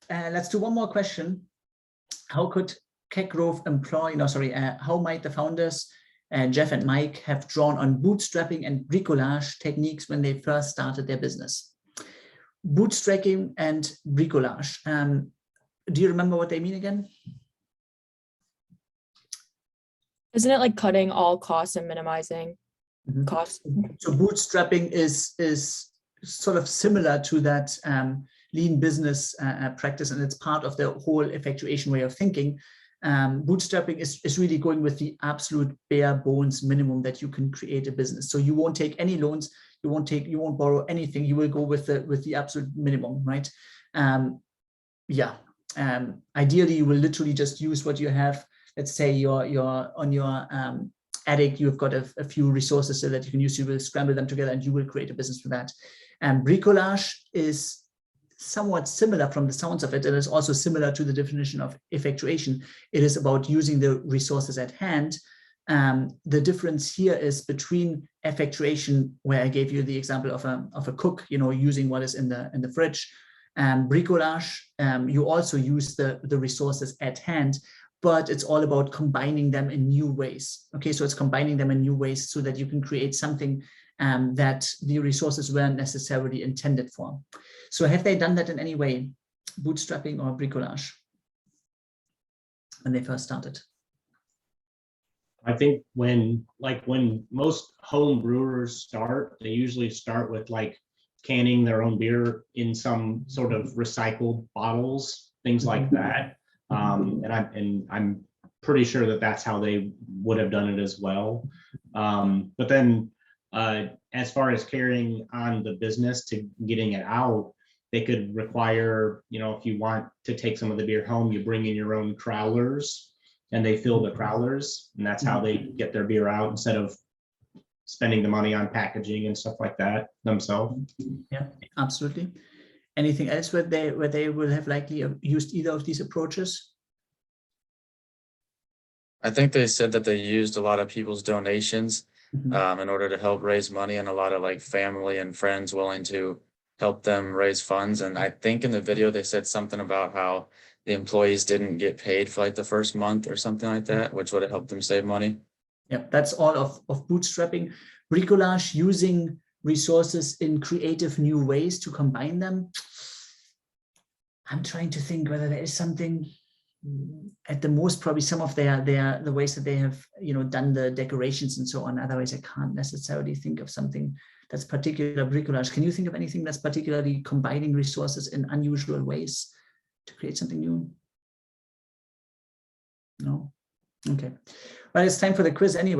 let's do one more question. How could Keg Grove how might the founders, Jeff and Mike, have drawn on bootstrapping and bricolage techniques when they first started their business? Bootstrapping and bricolage. Do you remember what they mean again? Isn't it like cutting all costs and minimizing costs? So bootstrapping is sort of similar to that lean business practice, and it's part of the whole effectuation way of thinking. Bootstrapping is really going with the absolute bare bones minimum that you can create a business. So you won't take any loans, you won't borrow anything. You will go with the absolute minimum, right? Ideally, you will literally just use what you have. Let's say you're on your attic, you've got a few resources so that you can use. You will scramble them together, and you will create a business for that. Bricolage is somewhat similar from the sounds of it. It is also similar to the definition of effectuation. It is about using the resources at hand. The difference here is between effectuation, where I gave you the example of a cook, using what is in the fridge. Bricolage, you also use the resources at hand, but it's all about combining them in new ways. Okay, so it's combining them in new ways so that you can create something that the resources weren't necessarily intended for. So have they done that in any way, bootstrapping or bricolage, when they first started? I think when most home brewers start, they usually start with like canning their own beer in some sort of recycled bottles, things like that. And I'm pretty sure that that's how they would have done it as well. But then as far as carrying on the business to getting it out, they could require, if you want to take some of the beer home, you bring in your own crowlers and they fill the crowlers, and that's how they get their beer out instead of spending the money on packaging and stuff like that themselves. Yeah, absolutely. Anything else where they will have likely used either of these approaches? I think they said that they used a lot of people's donations in order to help raise money, and a lot of like family and friends willing to help them raise funds. And I think in the video they said something about how the employees didn't get paid for like the first month or something like that, which would have helped them save money. Yeah, that's all of bootstrapping. Bricolage, using resources in creative new ways to combine them. I'm trying to think whether there is something. At the most, probably some of the ways that they have done the decorations and so on. Otherwise, I can't necessarily think of something that's particular bricolage. Can you think of anything that's particularly combining resources in unusual ways to create something new? No. Okay. Well, it's time for the quiz anyway.